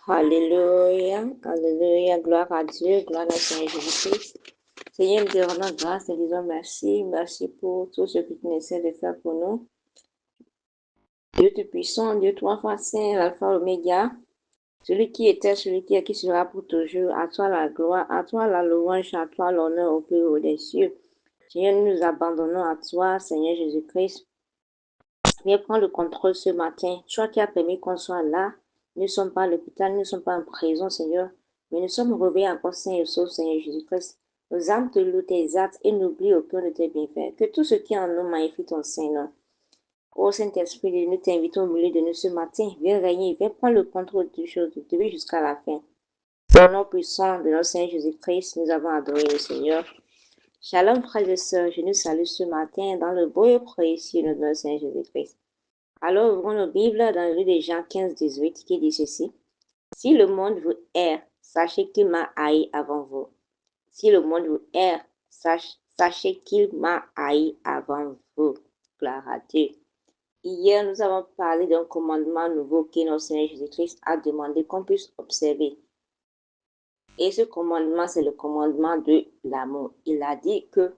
Alléluia, alléluia, gloire à Dieu, gloire à Seigneur Jésus-Christ. Seigneur, nous te rendons grâce, te disons merci, merci pour tout ce que tu essaies de faire pour nous. Dieu Tout-Puissant, Dieu trois fois saint, l'alpha, l'oméga, celui qui était, celui qui est, qui sera pour toujours. À toi la gloire, à toi la louange, à toi l'honneur au plus haut des cieux. Seigneur, nous nous abandonnons à toi, Seigneur Jésus-Christ. Viens prendre le contrôle ce matin. Toi qui as permis qu'on soit là. Nous ne sommes pas à l'hôpital, nous ne sommes pas en prison, Seigneur. Mais nous sommes réveillés encore saints et saufs, Seigneur Jésus-Christ. Nos âmes te louent tes actes et n'oublie aucun de tes bienfaits. Que tout ce qui est en nous magnifie ton Saint-Nom. Ô Saint-Esprit, nous t'invitons au milieu de nous ce matin. Viens régner, viens prendre le contrôle de toutes choses, de début jusqu'à la fin. Au nom puissant de notre Seigneur Jésus-Christ, nous avons adoré le Seigneur. Shalom, frères et sœurs, je nous salue ce matin dans le beau et précieux de notre Seigneur Jésus-Christ. Alors, ouvrons nos Bibles dans le livre de Jean 15, 18, qui dit ceci. Si le monde vous hait, sachez qu'il m'a haï avant vous. Si le monde vous hait, sachez qu'il m'a haï avant vous. Gloire à Dieu. Hier, nous avons parlé d'un commandement nouveau que notre Seigneur Jésus-Christ a demandé qu'on puisse observer. Et ce commandement, c'est le commandement de l'amour. Il a dit que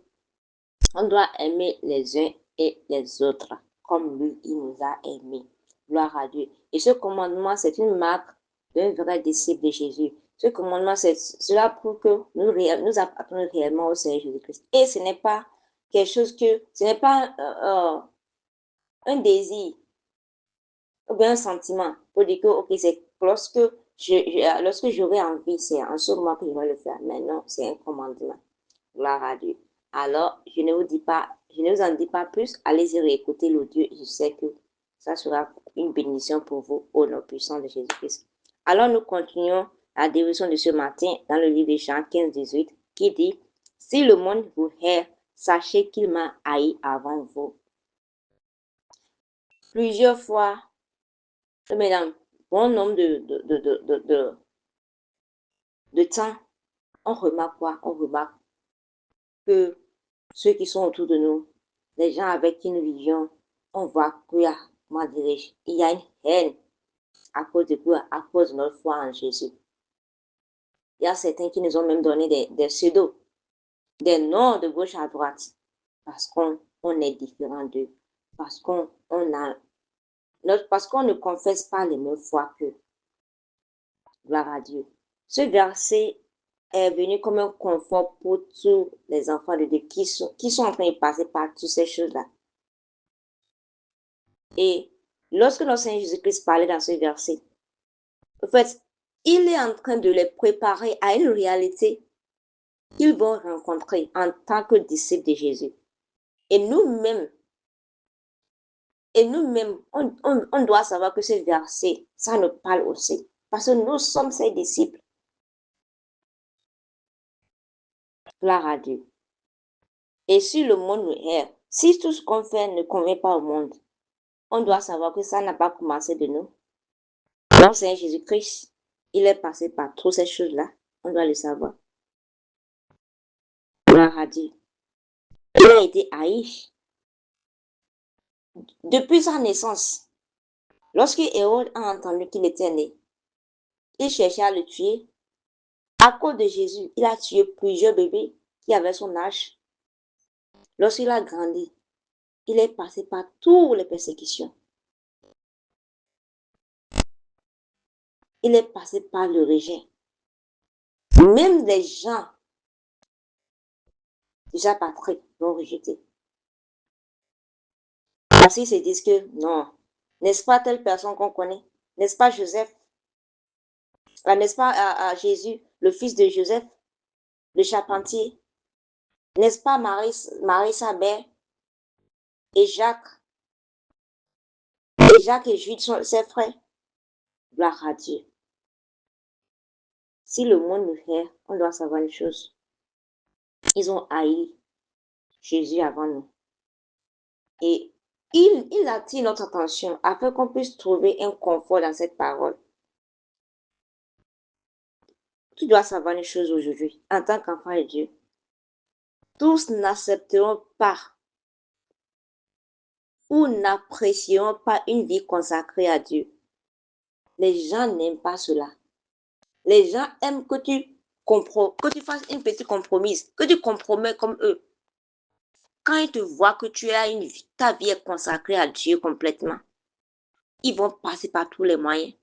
on doit aimer les uns et les autres, comme lui, il nous a aimés. Gloire à Dieu. Et ce commandement, c'est une marque d'un vrai disciple de Jésus. Ce commandement, c'est cela pour que nous appartenons réellement au Seigneur Jésus-Christ. Et ce n'est pas quelque chose ce n'est pas un désir ou bien un sentiment pour dire que, ok, c'est lorsque j'aurai envie, c'est en ce moment que je vais le faire. Mais non, c'est un commandement. Gloire à Dieu. Alors, je ne vous en dis pas plus. Allez-y réécouter l'audio. Je sais que ça sera une bénédiction pour vous au nom puissant de Jésus-Christ. Alors, nous continuons la dévotion de ce matin dans le livre de Jean 15, 18 qui dit, si le monde vous hait, sachez qu'il m'a haï avant vous. Plusieurs fois, mesdames, bon nombre de temps, on remarque quoi? On remarque que ceux qui sont autour de nous, les gens avec qui nous vivions, on voit qu'il y a, comment dirais-je, il y a une haine à cause de quoi? À cause de notre foi en Jésus. Il y a certains qui nous ont même donné des pseudos, des noms de gauche à droite, parce qu'on est différent d'eux, parce qu'on ne confesse pas les mêmes foi qu'eux. Gloire à Dieu. Ce verset est venu comme un confort pour tous les enfants de Dieu qui sont en train de passer par toutes ces choses-là. Et lorsque notre Seigneur Jésus-Christ parlait dans ce verset, en fait, il est en train de les préparer à une réalité qu'ils vont rencontrer en tant que disciples de Jésus. Et nous-mêmes, on doit savoir que ce verset, ça nous parle aussi. Parce que nous sommes ses disciples. Gloire à Dieu. Et si le monde nous hait, si tout ce qu'on fait ne convient pas au monde, on doit savoir que ça n'a pas commencé de nous. Donc, Seigneur Jésus-Christ, il est passé par toutes ces choses-là. On doit le savoir. Gloire à Dieu. Il a été haï. Depuis sa naissance, lorsque Hérode a entendu qu'il était né, il cherchait à le tuer. À cause de Jésus, il a tué plusieurs bébés qui avaient son âge. Lorsqu'il a grandi, il est passé par toutes les persécutions. Il est passé par le rejet. Même les gens déjà patriques l'ont rejeté. Parce qu'ils se disent que non, n'est-ce pas telle personne qu'on connaît? N'est-ce pas Joseph? N'est-ce pas Jésus, le fils de Joseph, le charpentier? N'est-ce pas Marie sa mère et Jacques? Et Jacques et Jude sont ses frères. Gloire à Dieu. Si le monde nous hait, on doit savoir une chose. Ils ont haï Jésus avant nous. Et il attire notre attention afin qu'on puisse trouver un confort dans cette parole. Tu dois savoir une chose aujourd'hui, en tant qu'enfant de Dieu. Tous n'accepteront pas ou n'apprécieront pas une vie consacrée à Dieu. Les gens n'aiment pas cela. Les gens aiment que tu fasses une petite compromise, que tu compromets comme eux. Quand ils te voient que ta vie est consacrée à Dieu complètement, ils vont passer par tous les moyens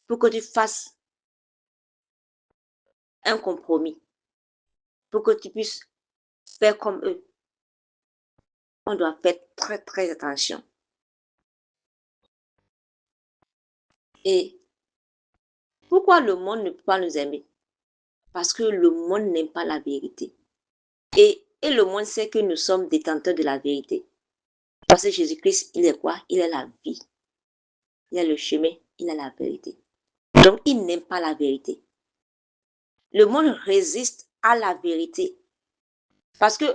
pour que tu fasses un compromis, pour que tu puisses faire comme eux. On doit faire très, très attention. Et pourquoi le monde ne peut pas nous aimer? Parce que le monde n'aime pas la vérité. Et le monde sait que nous sommes détenteurs de la vérité. Parce que Jésus-Christ, il est quoi? Il est la vie. Il est le chemin, il est la vérité. Donc, il n'aime pas la vérité. Le monde résiste à la vérité. Parce que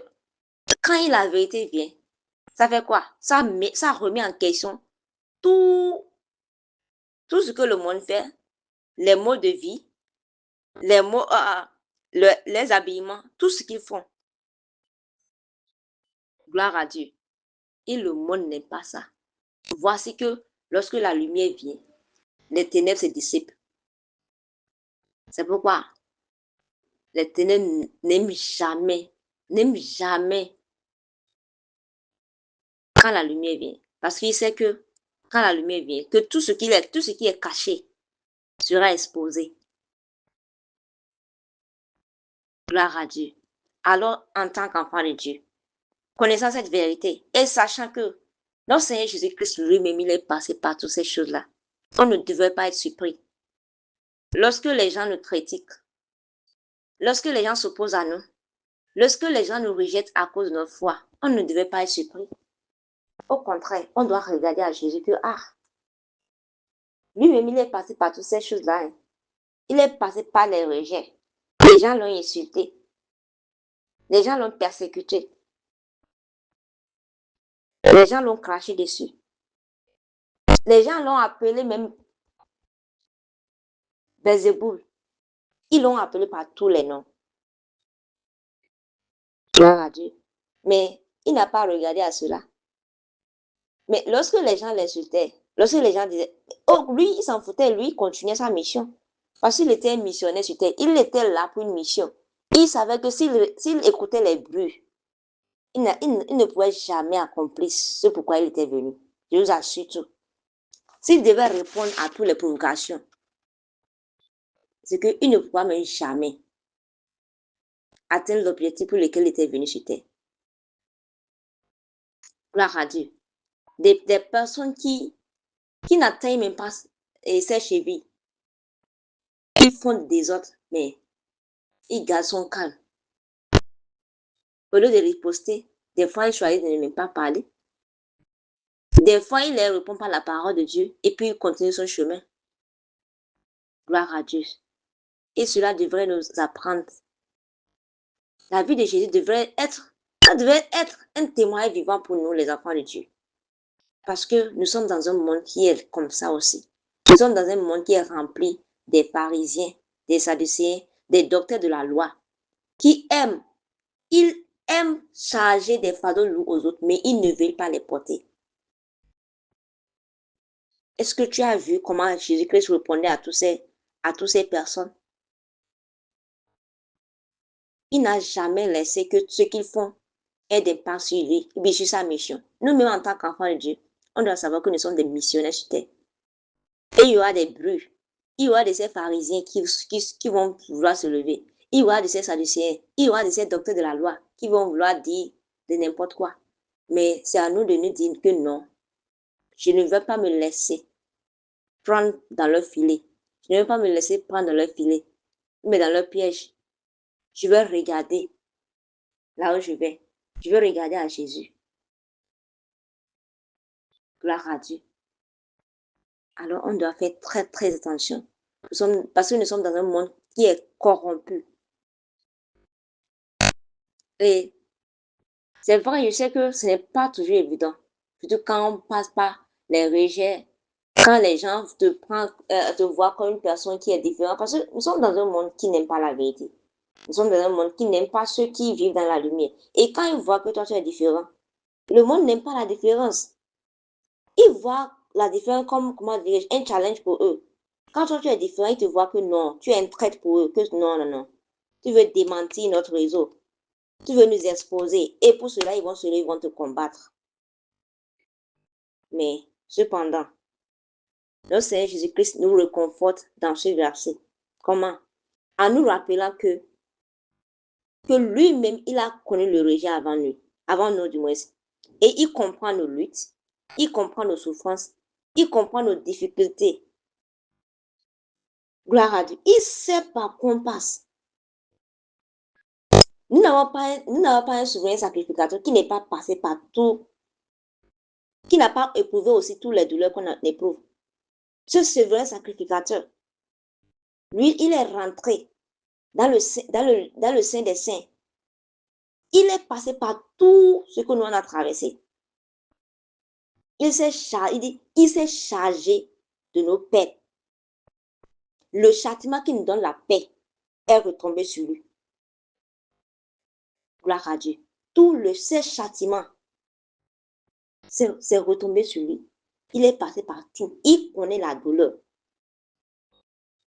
quand la vérité vient, ça fait quoi? Ça remet en question tout ce que le monde fait, les modes de vie, les habillements, tout ce qu'ils font. Gloire à Dieu. Et le monde n'aime pas ça. Voici que lorsque la lumière vient, les ténèbres se dissipent. C'est pourquoi les ténèbres n'aiment jamais quand la lumière vient. Parce qu'il sait que quand la lumière vient, que tout ce qui est caché sera exposé. Gloire à Dieu. Alors, en tant qu'enfant de Dieu, connaissant cette vérité et sachant que notre Seigneur Jésus-Christ lui-même, il est passé par toutes ces choses-là, on ne devrait pas être surpris. Lorsque les gens nous critiquent, lorsque les gens s'opposent à nous, lorsque les gens nous rejettent à cause de notre foi, on ne devait pas être surpris. Au contraire, on doit regarder à Jésus que, lui-même, il est passé par toutes ces choses-là. Il est passé par les rejets. Les gens l'ont insulté. Les gens l'ont persécuté. Les gens l'ont craché dessus. Les gens l'ont appelé même Belzéboul. Ils l'ont appelé par tous les noms. Gloire à Dieu. Mais il n'a pas regardé à cela. Mais lorsque les gens l'insultaient, lorsque les gens disaient, oh, lui, il s'en foutait, lui, il continuait sa mission. Parce qu'il était un missionnaire sur terre. Il était là pour une mission. Il savait que s'il écoutait les bruits, il ne pouvait jamais accomplir ce pourquoi il était venu. Je vous assure tout. S'il devait répondre à toutes les provocations, c'est qu'il ne pourra même jamais atteindre l'objectif pour lequel il était venu sur terre. Gloire à Dieu. Des personnes qui n'atteignent même pas ces chevilles. Ils font des autres, mais ils gardent son calme. Au lieu de riposter, des fois, ils choisissent de ne même pas parler. Des fois, il ne répond pas à la parole de Dieu et puis il continue son chemin. Gloire à Dieu. Et cela devrait nous apprendre. La vie de Jésus devrait être un témoin vivant pour nous, les enfants de Dieu. Parce que nous sommes dans un monde qui est comme ça aussi. Nous sommes dans un monde qui est rempli des pharisiens, des sadducéens, des docteurs de la loi, qui aiment, ils aiment charger des fardeaux lourds aux autres, mais ils ne veulent pas les porter. Est-ce que tu as vu comment Jésus-Christ répondait à toutes ces personnes? Il n'a jamais laissé que ce qu'ils font ait d'impact sur lui, et sur sa mission. Nous-mêmes, en tant qu'enfants de Dieu, on doit savoir que nous sommes des missionnaires sur terre. Et il y aura des bruits. Il y aura de ces pharisiens qui vont vouloir se lever. Il y aura de ces sadducéens. Il y aura de ces docteurs de la loi qui vont vouloir dire de n'importe quoi. Mais c'est à nous de nous dire que non. Je ne veux pas me laisser prendre dans leur filet. Je ne veux pas me laisser prendre dans leur filet, mais dans leur piège. Je veux regarder là où je vais. Je veux regarder à Jésus. Gloire à Dieu. Alors, on doit faire très, très attention. Parce que nous sommes dans un monde qui est corrompu. Et c'est vrai, je sais que ce n'est pas toujours évident. Surtout quand on passe par les rejets, quand les gens te voient comme une personne qui est différente. Parce que nous sommes dans un monde qui n'aime pas la vérité. Nous sommes dans un monde qui n'aime pas ceux qui vivent dans la lumière. Et quand ils voient que toi, tu es différent, le monde n'aime pas la différence. Ils voient la différence comme, comment dirais-je, un challenge pour eux. Quand toi, tu es différent, ils te voient que non, tu es un traître pour eux, que non, non, non. Tu veux démentir notre réseau. Tu veux nous exposer. Et pour cela, ils vont se lever, ils vont te combattre. Mais, cependant, notre Seigneur Jésus-Christ nous réconforte dans ce verset. Comment? En nous rappelant que lui-même, il a connu le rejet avant nous du moins. Et il comprend nos luttes, il comprend nos souffrances, il comprend nos difficultés. Gloire à Dieu. Il sait par quoi on passe. Nous n'avons pas un souverain sacrificateur qui n'est pas passé par tout, qui n'a pas éprouvé aussi toutes les douleurs qu'on éprouve. Ce souverain sacrificateur, lui, il est rentré dans le sein des saints. Il est passé par tout ce que nous on a traversé. Il s'est chargé de nos peines. Le châtiment qui nous donne la paix est retombé sur lui. Gloire à Dieu. Ces châtiments, c'est retombé sur lui. Il est passé par tout. Il connaît la douleur.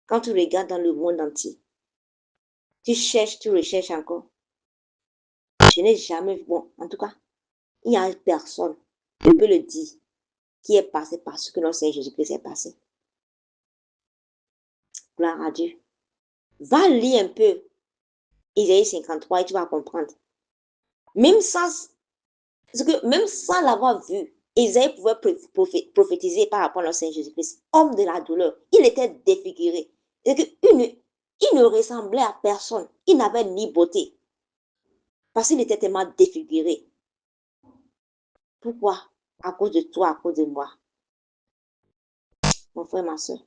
Quand tu regardes dans le monde entier, tu cherches, tu recherches encore. Je n'ai jamais vu, bon, en tout cas, il n'y a personne, je peux le dire, qui est passé par ce que notre Seigneur Jésus-Christ est passé. Gloire à Dieu. Va lire un peu Isaïe 53 et tu vas comprendre. Même sans l'avoir vu, Isaïe pouvait prophétiser par rapport à notre Seigneur Jésus-Christ, homme de la douleur. Il était défiguré. Il ne ressemblait à personne. Il n'avait ni beauté. Parce qu'il était tellement défiguré. Pourquoi? À cause de toi, à cause de moi. Mon frère, ma soeur.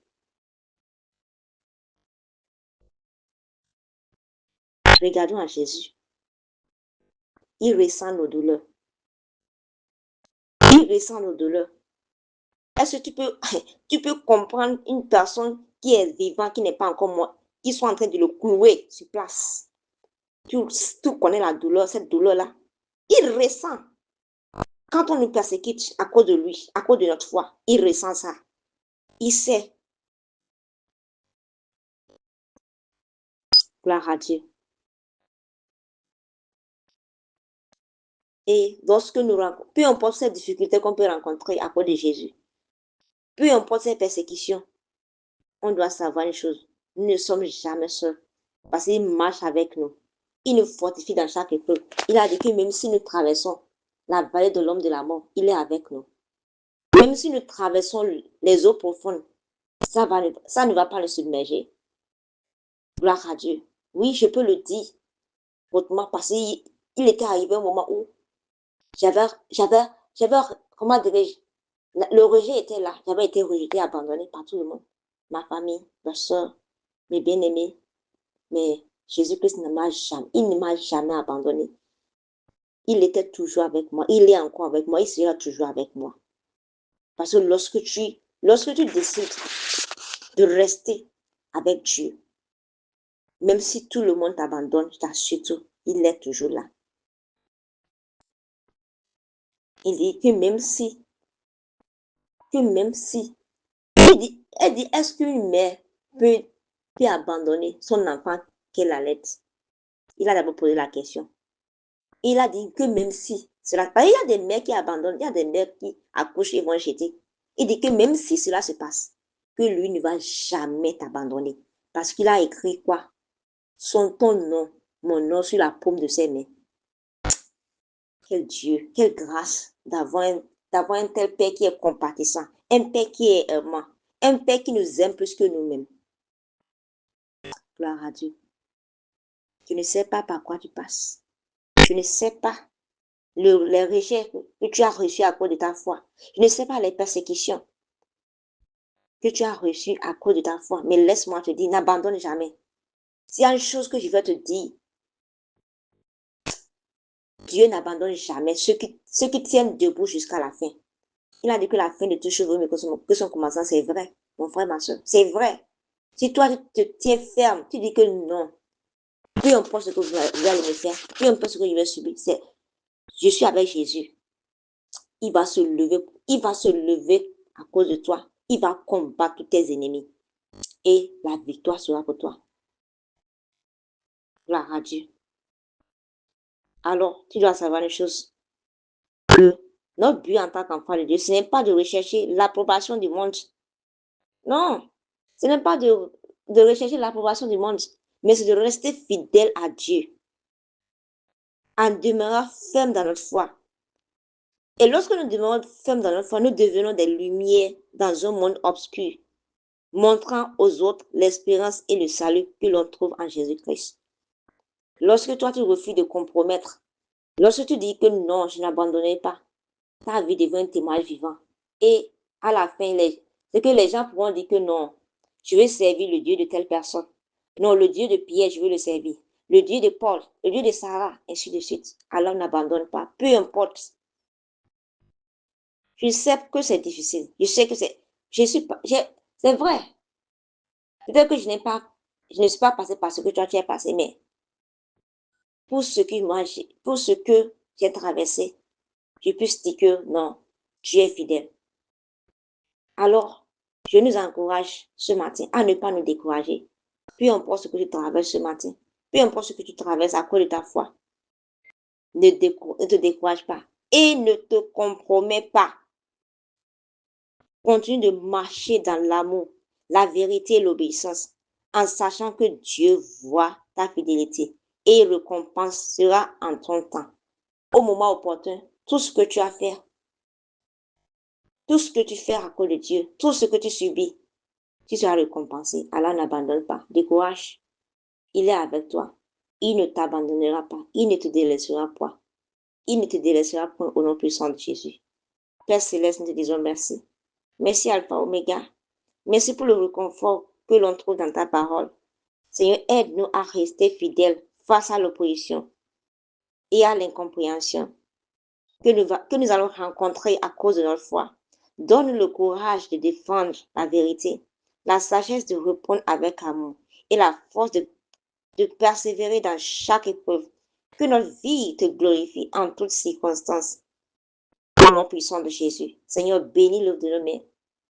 Regardons à Jésus. Il ressent nos douleurs. Il ressent nos douleurs. Est-ce que tu peux comprendre une personne qui est vivante, qui n'est pas encore morte, qui soit en train de le clouer sur place? Tu connais la douleur, cette douleur-là. Il ressent. Quand on nous persécute à cause de lui, à cause de notre foi, il ressent ça. Il sait. Gloire à Dieu. Et lorsque nous rencontrons, peu importe ces difficultés qu'on peut rencontrer à cause de Jésus, peu importe ces persécutions, on doit savoir une chose. Nous ne sommes jamais seuls. Parce qu'il marche avec nous. Il nous fortifie dans chaque épreuve. Il a dit que même si nous traversons la vallée de l'homme de la mort, il est avec nous. Même si nous traversons les eaux profondes, ça ne va pas le submerger. Gloire à Dieu. Oui, je peux le dire autrement parce qu'il était arrivé un moment où comment dirais-je, le rejet était là. J'avais été rejeté, abandonné par tout le monde. Ma famille, ma soeur, mes bien-aimés. Mais Jésus-Christ il ne m'a jamais abandonné. Il était toujours avec moi. Il est encore avec moi. Il sera toujours avec moi. Parce que lorsque tu décides de rester avec Dieu, même si tout le monde t'abandonne, je t'assure tout, il est toujours là. Il dit que même si, elle dit, est-ce qu'une mère peut abandonner son enfant qu'elle allait? Il a d'abord posé la question. Il a dit que même si cela, il y a des mères qui abandonnent, il y a des mères qui accouchent et vont jeter. Il dit que même si cela se passe, que lui ne va jamais t'abandonner. Parce qu'il a écrit quoi? Ton nom, mon nom sur la paume de ses mains. Quel Dieu, quelle grâce d'avoir un tel Père qui est compatissant, un Père qui est aimant, un Père qui nous aime plus que nous-mêmes. Gloire à Dieu. Tu ne sais pas par quoi tu passes. Tu ne sais pas les rejets que tu as reçus à cause de ta foi. Je ne sais pas les persécutions que tu as reçues à cause de ta foi. Mais laisse-moi te dire, n'abandonne jamais. S'il y a une chose que je veux te dire, Dieu n'abandonne jamais ceux qui tiennent debout jusqu'à la fin. Il a dit que la fin de tout cheveux, mais que son commencement, c'est vrai. Mon frère, ma soeur, c'est vrai. Si toi, tu te tiens ferme, tu dis que non, peu importe ce que vous allez me faire, peu importe ce que je vais subir, je suis avec Jésus. Il va se lever à cause de toi. Il va combattre tous tes ennemis. et la victoire sera pour toi. Gloire à Dieu. Alors, tu dois savoir une chose, que notre but en tant qu'enfant de Dieu, ce n'est pas de rechercher l'approbation du monde. Non, ce n'est pas de rechercher l'approbation du monde, mais c'est de rester fidèle à Dieu, en demeurant ferme dans notre foi. Et lorsque nous demeurons fermes dans notre foi, nous devenons des lumières dans un monde obscur, montrant aux autres l'espérance et le salut que l'on trouve en Jésus-Christ. Lorsque toi, tu refuses de compromettre, lorsque tu dis que non, je n'abandonnerai pas, ta vie devient un témoignage vivant. Et à la fin, c'est que les gens pourront dire que non, je veux servir le Dieu de telle personne. Non, le Dieu de Pierre, je veux le servir. Le Dieu de Paul, le Dieu de Sarah, ainsi de suite. Alors n'abandonne pas, peu importe. Je sais que c'est difficile. Je sais que c'est vrai. Peut-être que je ne suis pas passé par ce que toi tu es passé, mais pour ce que j'ai traversé, je peux dire que non, tu es fidèle. Alors, je nous encourage ce matin à ne pas nous décourager. Peu importe ce que tu traverses ce matin, peu importe ce que tu traverses à cause de ta foi, ne te décourage pas et ne te compromets pas. Continue de marcher dans l'amour, la vérité et l'obéissance, en sachant que Dieu voit ta fidélité et récompensera en ton temps. Au moment opportun, tout ce que tu as fait, tout ce que tu fais à cause de Dieu, tout ce que tu subis, tu seras récompensé. Alors n'abandonne pas. Décourage. Il est avec toi. Il ne t'abandonnera pas. Il ne te délaissera pas. Il ne te délaissera point au nom puissant de Jésus. Père Céleste, nous te disons merci. Merci Alpha Oméga. Merci pour le réconfort que l'on trouve dans ta parole. Seigneur, aide-nous à rester fidèles face à l'opposition et à l'incompréhension que nous allons rencontrer à cause de notre foi. Donne-nous le courage de défendre la vérité, la sagesse de répondre avec amour et la force de persévérer dans chaque épreuve. Que notre vie te glorifie en toutes circonstances. Au nom puissant de Jésus. Seigneur, bénis l'œuvre de nos mains.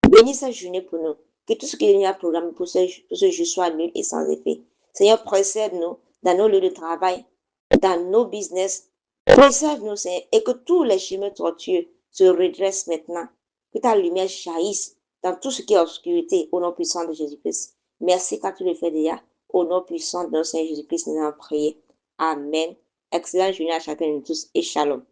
Bénis cette journée pour nous. Que tout ce qui est programmé pour ce jour soit nul et sans effet. Seigneur, précède-nous dans nos lieux de travail, dans nos business. Préserve-nous, Seigneur, et que tous les chemins tortueux se redressent maintenant. Que ta lumière jaillisse dans tout ce qui est obscurité au nom puissant de Jésus-Christ. Merci car tu le fais déjà. Au nom puissant de notre Seigneur Jésus-Christ, nous avons prié. Amen. Excellente journée à chacun de tous et shalom.